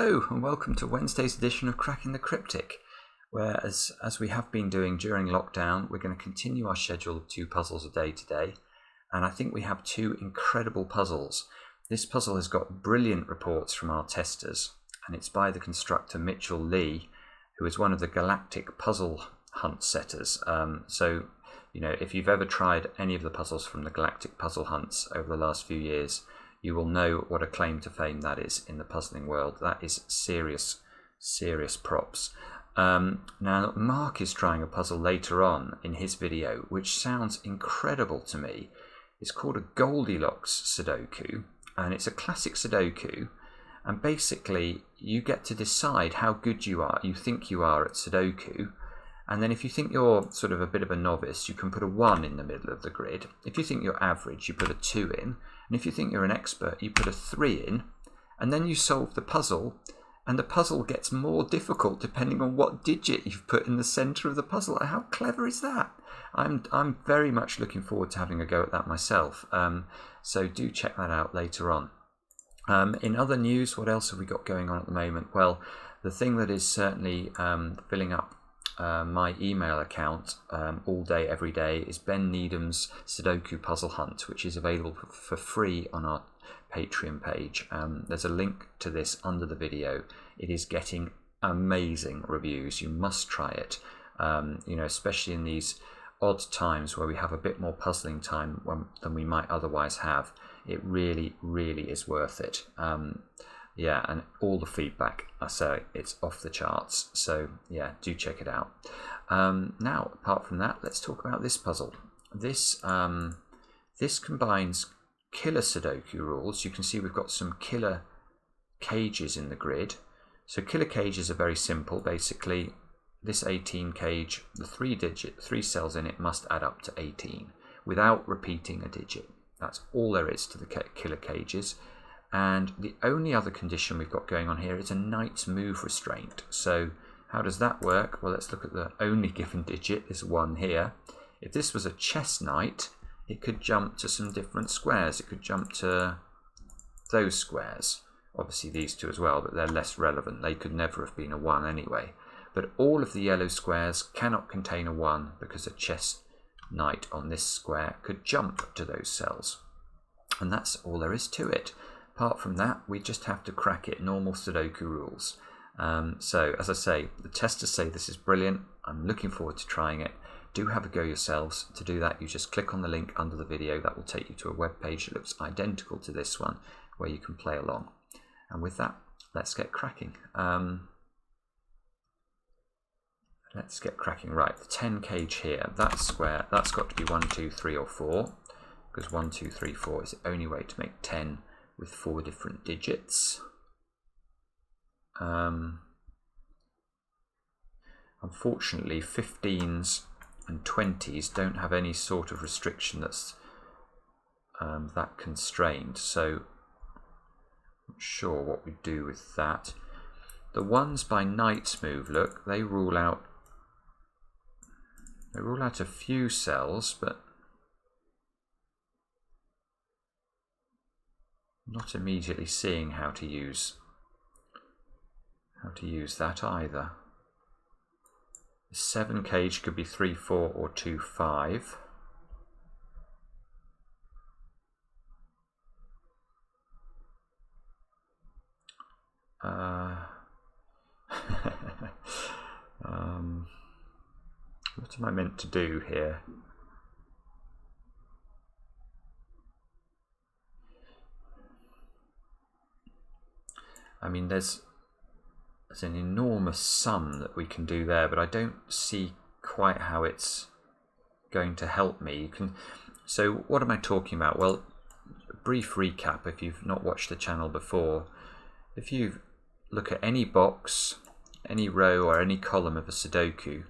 Hello and welcome to Wednesday's edition of Cracking the Cryptic, where as we have been doing during lockdown, we're going to continue our schedule of 2 puzzles a day today, and I think we have 2 incredible puzzles. This puzzle has got brilliant reports from our testers, and it's by the constructor Mitchell Lee, who is one of the galactic puzzle hunt setters. So, you know, if you've ever tried any of the puzzles from the galactic puzzle hunts over the last few years, you will know what a claim to fame that is in the puzzling world. That is serious props. Now, Mark is trying a puzzle later on in his video, which sounds incredible to me. It's called a Goldilocks Sudoku, and it's a classic Sudoku. And basically, you get to decide how good you think you are at Sudoku. And then if you think you're sort of a bit of a novice, you can put a 1 in the middle of the grid. If you think you're average, you put a 2 in. And if you think you're an expert, you put a 3 in. And then you solve the puzzle. And the puzzle gets more difficult depending on what digit you've put in the centre of the puzzle. How clever is that? I'm very much looking forward to having a go at that myself. So do check that out later on. In other news, what else have we got going on at the moment? Well, the thing that is certainly filling up my email account all day, every day is Ben Needham's Sudoku Puzzle Hunt, which is available for free on our Patreon page. There's a link to this under the video. It is getting amazing reviews. You must try it. You know, especially in these odd times where we have a bit more puzzling time than we might otherwise have. It really, really is worth it. Yeah, and all the feedback, I say, it's off the charts. So yeah, do check it out. Now, apart from that, let's talk about this puzzle. This combines killer Sudoku rules. You can see we've got some killer cages in the grid. So killer cages are very simple. Basically, this 18 cage, the 3 cells in it must add up to 18 without repeating a digit. That's all there is to the killer cages. And the only other condition we've got going on here is a knight's move restraint. So how does that work? Well, let's look at the only given digit, this 1 here. If this was a chess knight, it could jump to some different squares. It could jump to those squares. Obviously these 2 as well, but they're less relevant. They could never have been a 1 anyway. But all of the yellow squares cannot contain a 1 because a chess knight on this square could jump to those cells. And that's all there is to it. Apart from that, we just have to crack it, normal Sudoku rules. So, as I say, the testers say this is brilliant. I'm looking forward to trying it. Do have a go yourselves. To do that, you just click on the link under the video. That will take you to a web page that looks identical to this one, where you can play along. And with that, let's get cracking. Let's get cracking. Right, the 10 cage here, that square, that's got to be 1, 2, 3 or 4, because 1, 2, 3, 4 is the only way to make 10 with 4 different digits. Unfortunately, 15s and 20s don't have any sort of restriction that's that constrained, so I'm not sure what we do with that. The ones by knight's move, look, they rule out a few cells, but not immediately seeing how to use that either. The 7 cage could be 3, 4 or 2, 5. What am I meant to do here? I mean, there's an enormous sum that we can do there, but I don't see quite how it's going to help me. So what am I talking about? Well, a brief recap if you've not watched the channel before. If you look at any box, any row or any column of a Sudoku,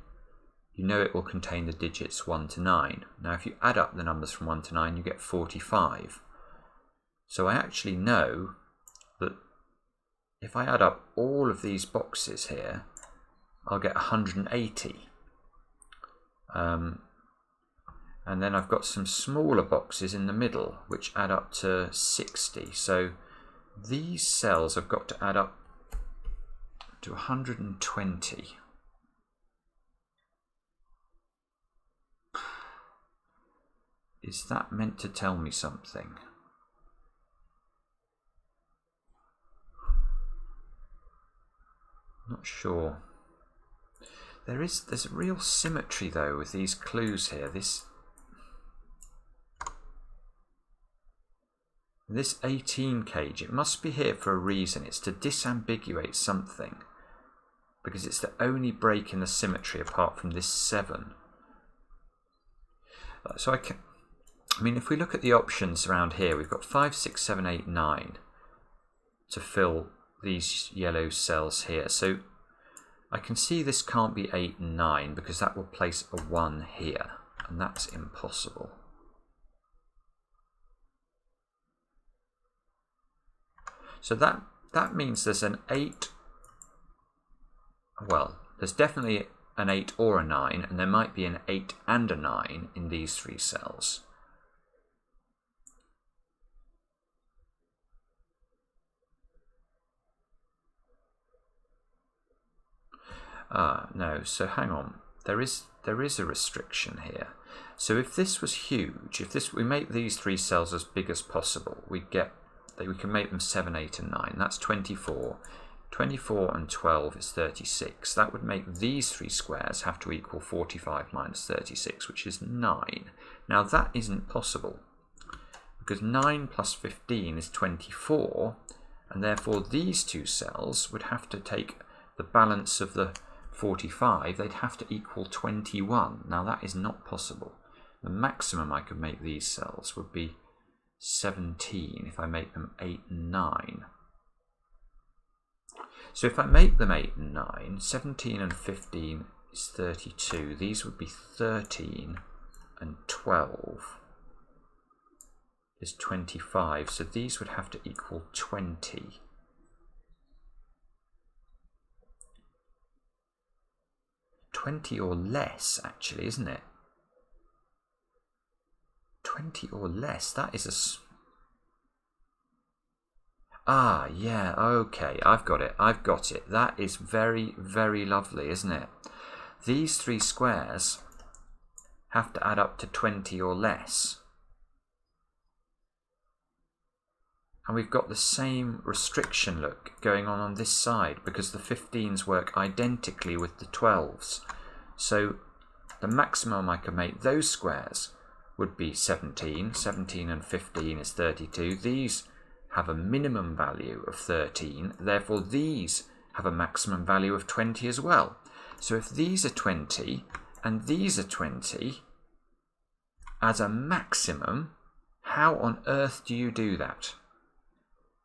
you know it will contain the digits 1 to 9. Now if you add up the numbers from 1 to 9, you get 45. So I actually know that if I add up all of these boxes here, I'll get 180. And then I've got some smaller boxes in the middle, which add up to 60. So these cells have got to add up to 120. Is that meant to tell me something? Not sure. There's real symmetry though with these clues here. This 18 cage, it must be here for a reason. It's to disambiguate something, because it's the only break in the symmetry apart from this 7. So I mean, if we look at the options around here, we've got 5, 6, 7, 8, 9 to fill these yellow cells here. So I can see this can't be 8 and 9 because that will place a 1 here, and that's impossible. So that means there's an 8, well, there's definitely an 8 or a 9, and there might be an 8 and a 9 in these 3 cells. No, so hang on. There is a restriction here. So if this was huge, we make these 3 cells as big as possible, we can make them 7, 8 and 9. That's 24. 24 and 12 is 36. That would make these 3 squares have to equal 45 minus 36, which is 9. Now that isn't possible, because 9 plus 15 is 24, and therefore these 2 cells would have to take the balance of the 45, they'd have to equal 21. Now that is not possible. The maximum I could make these cells would be 17 if I make them 8 and 9. So if I make them 8 and 9, 17 and 15 is 32. These would be 13 and 12 is 25. So these would have to equal 20. Or less, actually, isn't it? 20 or less. That is yeah, okay, I've got it. That is very, very lovely, isn't it? These 3 squares have to add up to 20 or less. And we've got the same restriction look going on this side, because the 15s work identically with the 12s. So the maximum I can make those squares would be 17. 17 and 15 is 32. These have a minimum value of 13. Therefore, these have a maximum value of 20 as well. So if these are 20 and these are 20 as a maximum, how on earth do you do that?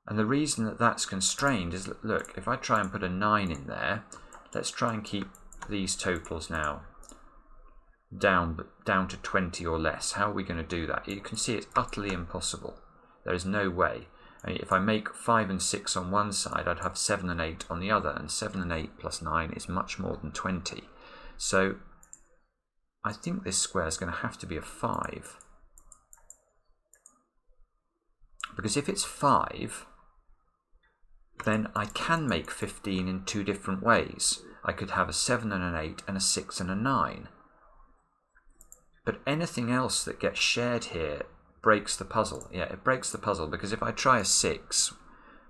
And the reason that that's constrained is, look, if I try and put a 9 in there, let's try and keep these totals now down to 20 or less. How are we going to do that? You can see it's utterly impossible. There is no way. I mean, if I make 5 and 6 on one side, I'd have 7 and 8 on the other, and 7 and 8 plus 9 is much more than 20. So I think this square is going to have to be a 5. Because if it's 5, then I can make 15 in 2 different ways. I could have a 7 and an 8 and a 6 and a 9. But anything else that gets shared here breaks the puzzle. Yeah, it breaks the puzzle, because if I try a 6,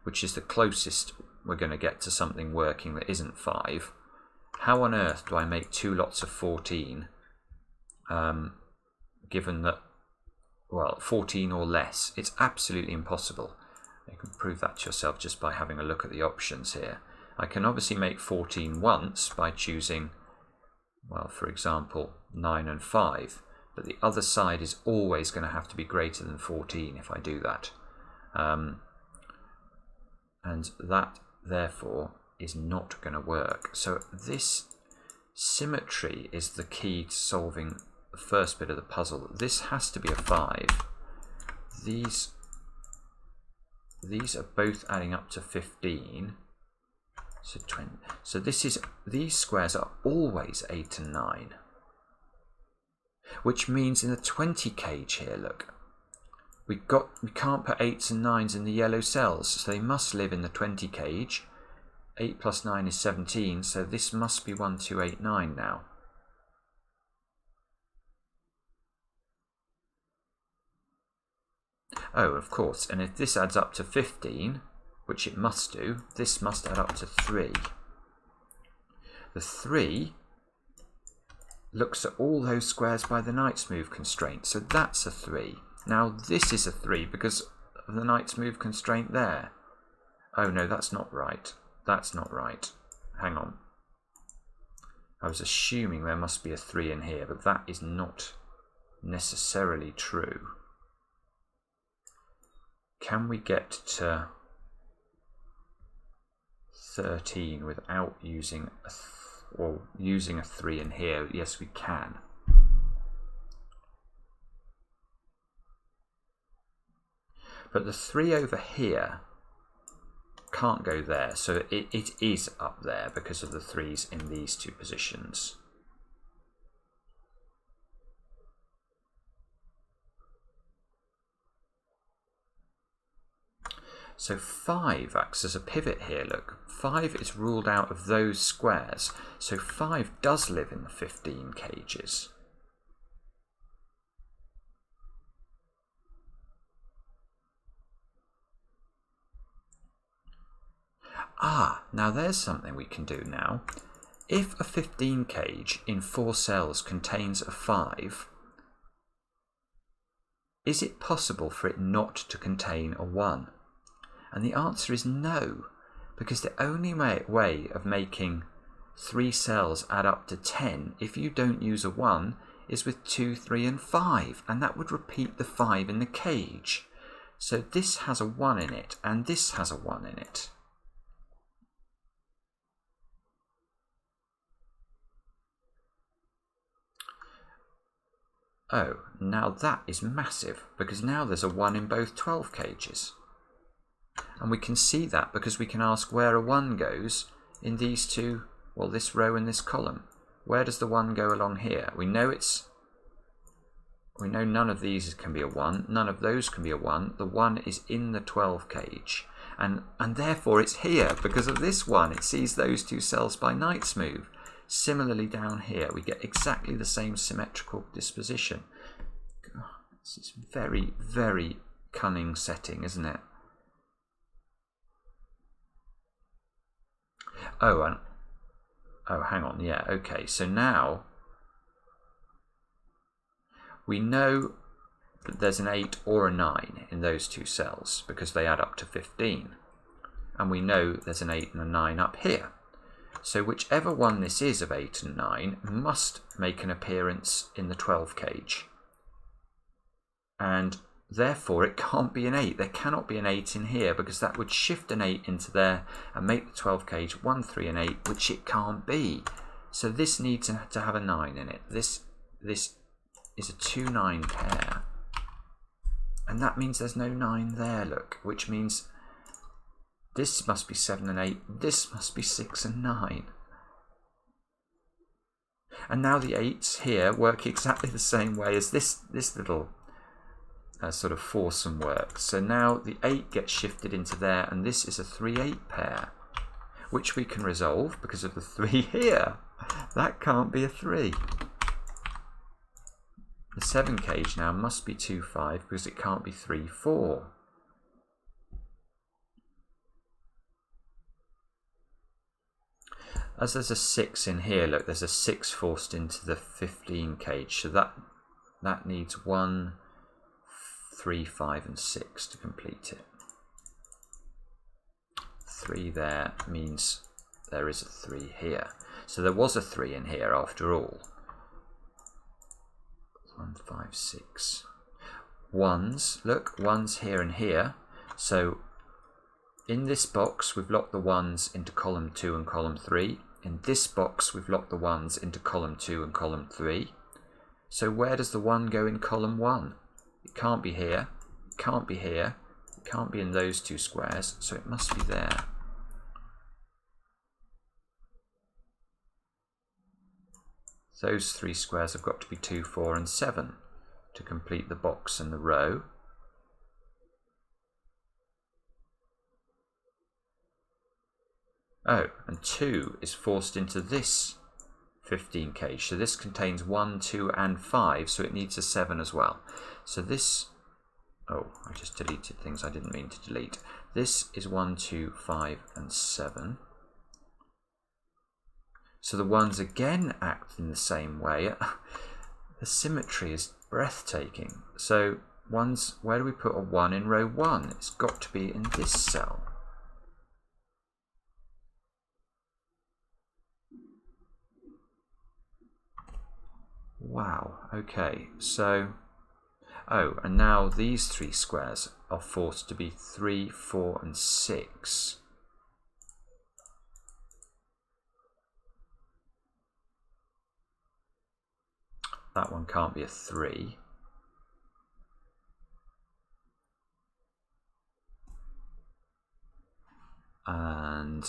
which is the closest we're going to get to something working that isn't 5, how on earth do I make 2 lots of 14, given that, well, 14 or less? It's absolutely impossible. You can prove that to yourself just by having a look at the options here. I can obviously make 14 once by choosing, well, for example, 9 and 5, but the other side is always going to have to be greater than 14 if I do that. And that, therefore, is not going to work. So this symmetry is the key to solving the first bit of the puzzle. This has to be a 5. These are both adding up to 15. So 20. So these squares are always 8 and 9. Which means in the 20 cage here, look, we can't put 8s and 9s in the yellow cells, so they must live in the 20 cage. 8 plus 9 is 17, so this must be 1289 now. Oh, of course, and if this adds up to 15, which it must do, this must add up to 3. The 3 looks at all those squares by the knight's move constraint, so that's a 3. Now this is a 3 because of the knight's move constraint there. Oh no, that's not right. That's not right. Hang on. I was assuming there must be a 3 in here, but that is not necessarily true. Can we get to 13 without using using a 3 in here? Yes, we can. But the 3 over here can't go there, so it is up there because of the 3s in these two positions. So 5 acts as a pivot here, look. 5 is ruled out of those squares, so 5 does live in the 15 cages. Ah, now there's something we can do now. If a 15 cage in 4 cells contains a 5, is it possible for it not to contain a 1? And the answer is no, because the only way of making 3 cells add up to 10 if you don't use a 1 is with 2, 3 and 5, and that would repeat the 5 in the cage. So this has a 1 in it, and this has a 1 in it. Oh, now that is massive, because now there's a 1 in both 12 cages. And we can see that because we can ask where a 1 goes in these two, well, this row and this column. Where does the 1 go along here? We know none of these can be a 1, none of those can be a 1. The 1 is in the 12 cage, and therefore it's here because of this 1. It sees those 2 cells by knight's move. Similarly down here, we get exactly the same symmetrical disposition. This is very, very cunning setting, isn't it? Oh, hang on, yeah, okay, so now we know that there's an 8 or a 9 in those 2 cells because they add up to 15. And we know there's an 8 and a 9 up here. So whichever one this is of 8 and 9 must make an appearance in the 12 cage. And therefore it can't be an 8. There cannot be an 8 in here because that would shift an 8 into there and make the 12 cage 1, 3 and 8, which it can't be. So this needs to have a 9 in it. This is a 2-9 pair. And that means there's no 9 there, look, which means this must be 7 and 8, this must be 6 and 9. And now the 8s here work exactly the same way as this little sort of foursome works. So now the 8 gets shifted into there, and this is a 3-8 pair, which we can resolve because of the 3 here. That can't be a 3. The 7 cage now must be 2-5 because it can't be 3-4. As there's a 6 in here, look, there's a 6 forced into the 15 cage, so that needs 1, 3, 5 and 6 to complete it. 3 there means there is a 3 here. So there was a 3 in here after all. 1, 5, 6. 1s, look, 1s here and here. So in this box we've locked the 1s into column 2 and column 3. In this box we've locked the 1s into column 2 and column 3. So where does the 1 go in column 1? It can't be here, it can't be here, it can't be in those 2 squares, so it must be there. Those 3 squares have got to be 2, 4 and 7 to complete the box and the row. Oh, and 2 is forced into this 15 cage. So this contains 1, 2, and 5, so it needs a 7 as well. So this, oh, I just deleted things I didn't mean to delete. This is 1, 2, 5, and 7. So the ones again act in the same way. The symmetry is breathtaking. So ones, where do we put a 1 in row 1? It's got to be in this cell. Wow, okay, so, oh, and now these 3 squares are forced to be 3, 4, and 6. That one can't be a 3. And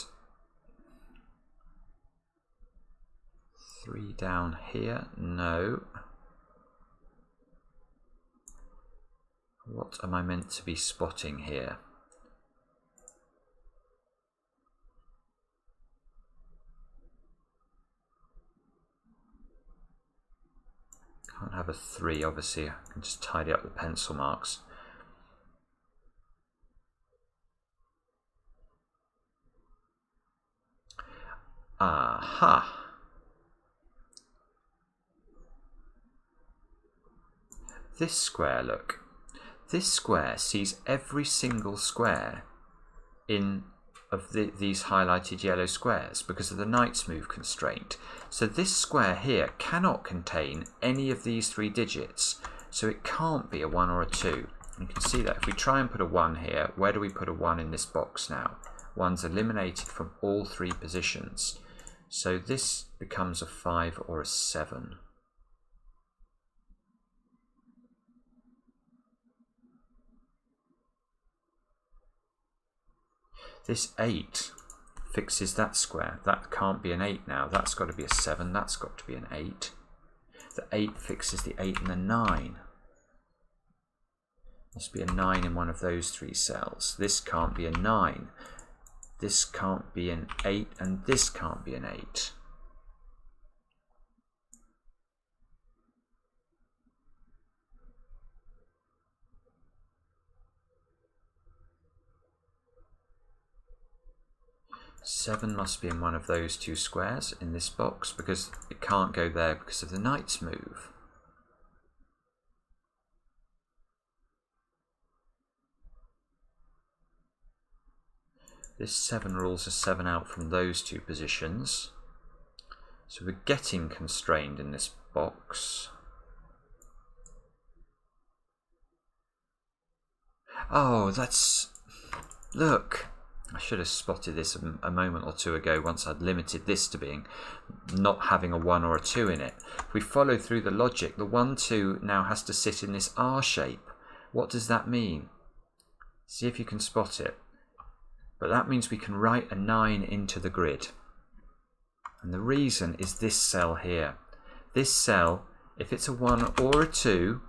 3 down here, no. What am I meant to be spotting here? Can't have a 3, obviously. I can just tidy up the pencil marks. Aha! This square, look. This square sees every single square in of these highlighted yellow squares because of the knight's move constraint. So this square here cannot contain any of these 3 digits, so it can't be a 1 or a 2. You can see that if we try and put a 1 here, where do we put a 1 in this box now? 1's eliminated from all 3 positions. So this becomes a 5 or a 7. This 8 fixes that square. That can't be an 8 now. That's got to be a 7. That's got to be an 8. The 8 fixes the 8 and the 9. Must be a 9 in one of those 3 cells. This can't be a 9. This can't be an 8, and this can't be an 8. Seven must be in one of those 2 squares in this box because it can't go there because of the knight's move. This 7 rules a 7 out from those 2 positions. So we're getting constrained in this box. Oh, that's... Look! I should have spotted this a moment or 2 ago once I'd limited this to being not having a 1 or a 2 in it. If we follow through the logic, the 1, 2 now has to sit in this R shape. What does that mean? See if you can spot it. But that means we can write a 9 into the grid. And the reason is this cell here. This cell, if it's a 1 or a 2,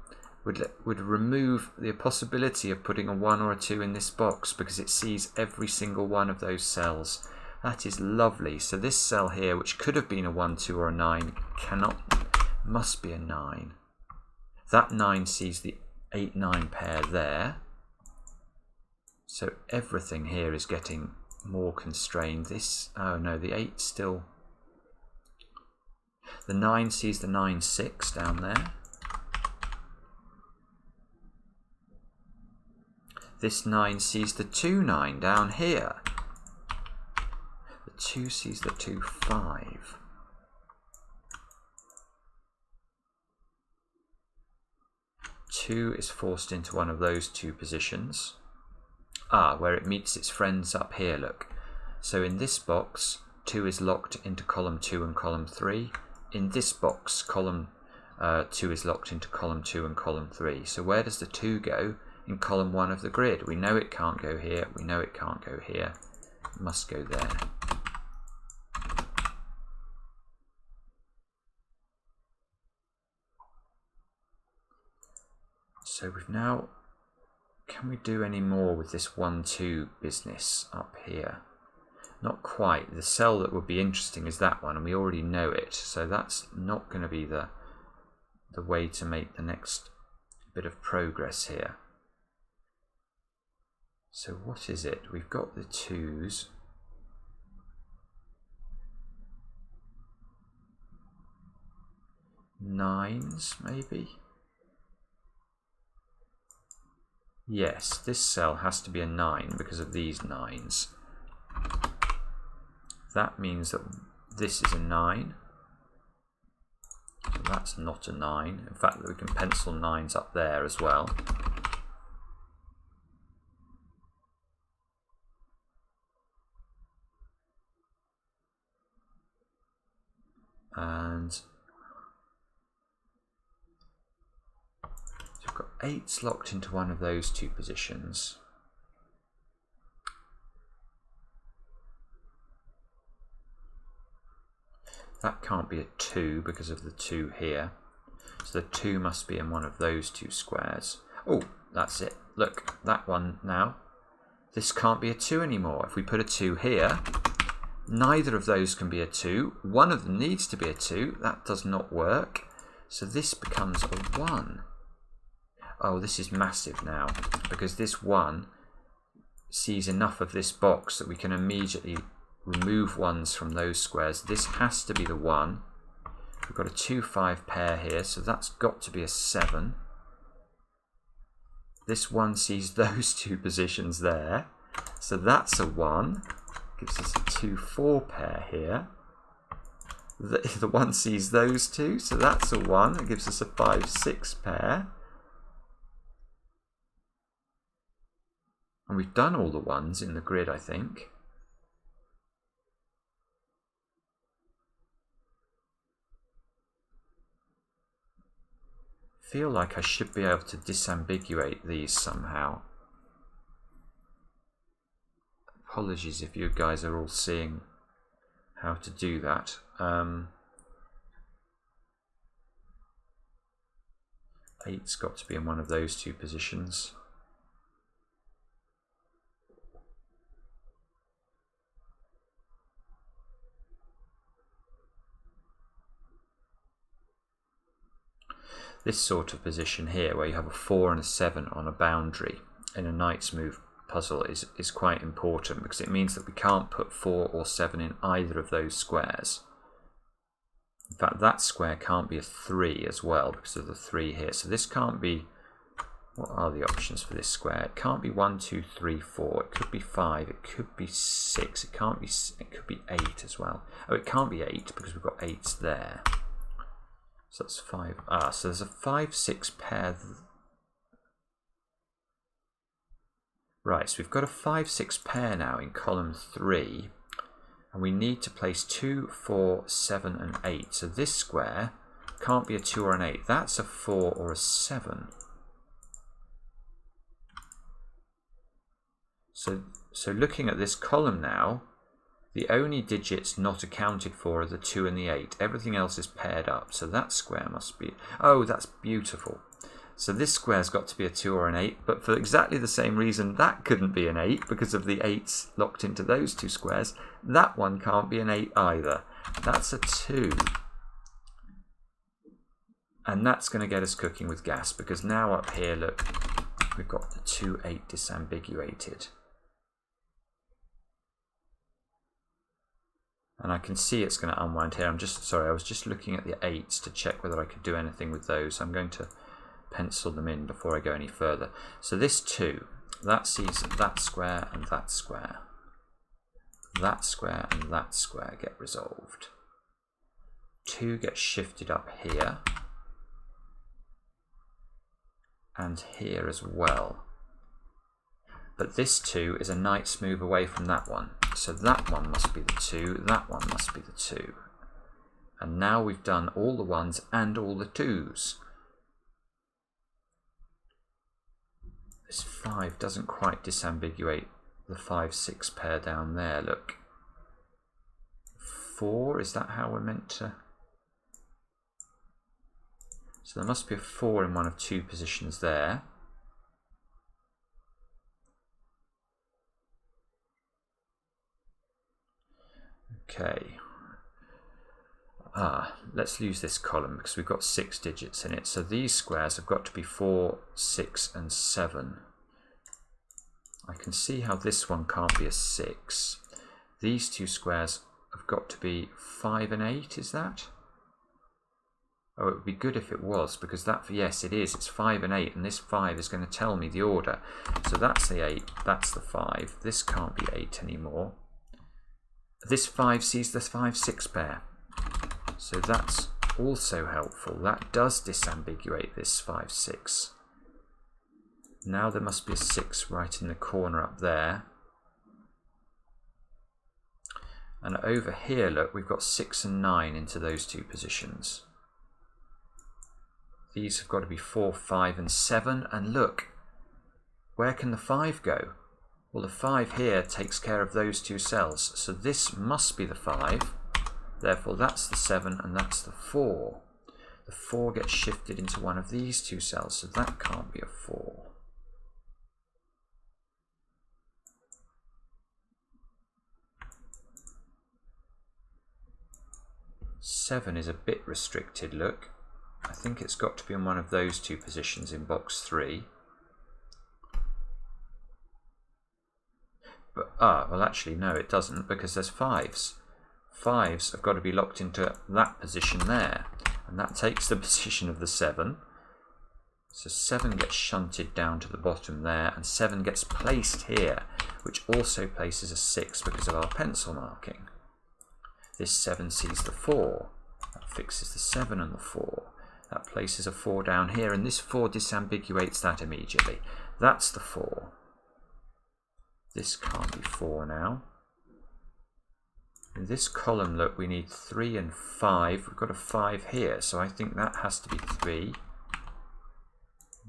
would remove the possibility of putting a 1 or a 2 in this box because it sees every single one of those cells. That is lovely. So this cell here, which could have been a 1, 2 or a 9, must be a 9. That 9 sees the 8, 9 pair there. So everything here is getting more constrained. This, oh no, the 8 still. The 9 sees the 9, 6 down there. This 9 sees the 2, 9 down here. The 2 sees the 2, 5. Two is forced into one of those 2 positions. Where it meets its friends up here, look. So in this box, 2 is locked into column 2 and column 3. In this box, column 2 is locked into column 2 and column 3. So where does the 2 go? In column 1 of the grid. We know it can't go here, we know it can't go here. It must go there. So we've now, can we do any more with this 1, 2 business up here? Not quite. The cell that would be interesting is that one, and we already know it. So that's not going to be the way to make the next bit of progress here. So what is it? We've got the 2s. Nines, maybe? Yes, this cell has to be a 9 because of these 9s. That means that this is a 9. So that's not a 9. In fact, we can pencil 9s up there as well. And so we've got 8s locked into one of those two positions. That can't be a 2 because of the 2 here. So the 2 must be in one of those two squares. Oh, that's it. Look, that one now. This can't be a 2 anymore. If we put a 2 here, neither of those can be a 2. One of them needs to be a 2. That does not work. So this becomes a 1. Oh, this is massive now, because this 1 sees enough of this box that we can immediately remove 1s from those squares. This has to be the 1. We've got a 2-5 pair here, so that's got to be a 7. This 1 sees those two positions there, so that's a 1. Gives us a 2-4 pair here. The 1 sees those two, so that's a 1. It gives us a 5-6 pair. And we've done all the 1s in the grid, I think. Feel like I should be able to disambiguate these somehow. Apologies if you guys are all seeing how to do that. 8's got to be in one of those two positions. This sort of position here, where you have a 4 and a 7 on a boundary in a knight's move puzzle, is quite important, because it means that we can't put 4 or 7 in either of those squares. In fact, that square can't be a 3 as well, because of the 3 here. So this can't be... What are the options for this square? It can't be 1, 2, 3, 4. It could be 5. It could be 6. It can't be... It could be 8 as well. Oh, it can't be 8 because we've got 8s there. So that's 5. Ah, so there's a 5-6 pair. Right, so we've got a 5-6 pair now in column 3. And we need to place 2, 4, 7 and 8. So this square can't be a 2 or an 8. That's a 4 or a 7. So looking at this column now, the only digits not accounted for are the 2 and the 8. Everything else is paired up. So that square must be... Oh, that's beautiful. So this square's got to be a 2 or an 8, but for exactly the same reason that couldn't be an 8 because of the 8s locked into those two squares. That one can't be an 8 either. That's a 2. And that's going to get us cooking with gas, because now up here, look, we've got the 2-8 disambiguated. And I can see it's going to unwind here. I was just looking at the 8s to check whether I could do anything with those. I'm going to pencil them in before I go any further. So this 2, that sees that square and that square. That square and that square get resolved. 2 gets shifted up here. And here as well. But this 2 is a knight's move away from that one. So that one must be the 2, that one must be the 2. And now we've done all the 1s and all the 2s. This 5 doesn't quite disambiguate the 5-6 pair down there, look. 4, is that how we're meant to... So there must be a 4 in one of two positions there. Okay. Let's use this column because we've got 6 digits in it. So these squares have got to be 4, 6 and 7. I can see how this one can't be a 6. These two squares have got to be 5 and 8, is that? Oh, it would be good if it was, because that, yes it is, it's 5 and 8, and this 5 is going to tell me the order. So that's the 8, that's the 5, this can't be 8 anymore. This 5 sees the 5-6 pair. So that's also helpful. That does disambiguate this 5-6. Now there must be a 6 right in the corner up there. And over here, look, we've got 6 and 9 into those two positions. These have got to be 4, 5 and 7. And look, where can the 5 go? Well, the 5 here takes care of those two cells. So this must be the 5. Therefore, that's the 7 and that's the 4. The 4 gets shifted into one of these two cells, so that can't be a 4. Seven is a bit restricted, look. I think it's got to be in one of those two positions in box 3. But, well actually no it doesn't, because there's 5s. 5s have got to be locked into that position there, and that takes the position of the 7. So 7 gets shunted down to the bottom there, and 7 gets placed here, which also places a 6 because of our pencil marking. This 7 sees the 4, that fixes the 7 and the 4. That places a 4 down here, and this 4 disambiguates that immediately. That's the 4. This can't be 4 now. In this column, look, we need 3 and 5. We've got a 5 here, so I think that has to be 3.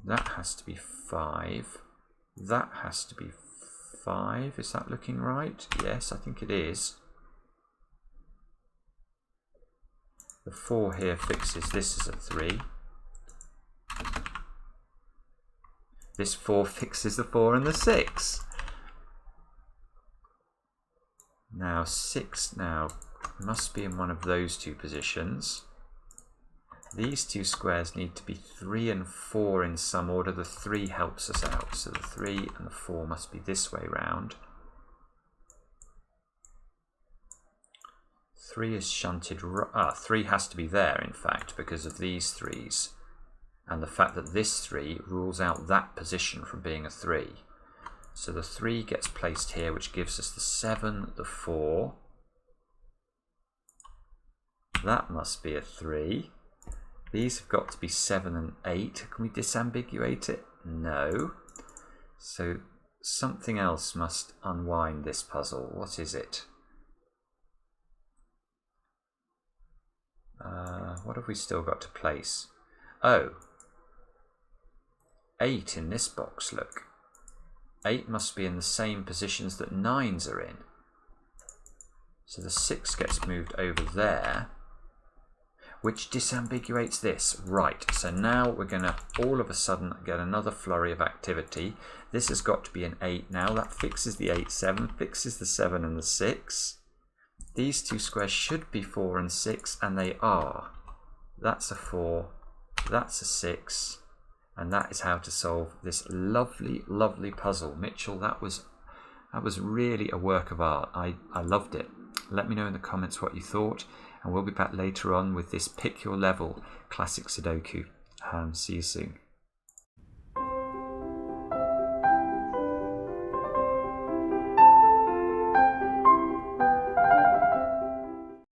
That has to be 5. That has to be 5. Is that looking right? Yes, I think it is. The 4 here fixes this as a 3. This 4 fixes the 4 and the 6. Now 6 now must be in one of those two positions. These two squares need to be 3 and 4 in some order. The 3 helps us out, so the 3 and the 4 must be this way round. 3 is shunted, 3 has to be there in fact because of these 3s and the fact that this 3 rules out that position from being a 3. So the 3 gets placed here, which gives us the 7, the 4. That must be a 3. These have got to be 7 and 8. Can we disambiguate it? No. So something else must unwind this puzzle. What is it? What have we still got to place? Oh, 8 in this box, look. 8 must be in the same positions that 9s are in. So the 6 gets moved over there, which disambiguates this. Right, so now we're going to all of a sudden get another flurry of activity. This has got to be an 8 now. That fixes the 8, 7, fixes the 7 and the 6. These two squares should be 4 and 6, and they are. That's a 4, that's a 6, and that is how to solve this lovely, lovely puzzle. Mitchell, that was really a work of art. I loved it. Let me know in the comments what you thought, and we'll be back later on with this Pick Your Level Classic Sudoku. See you soon.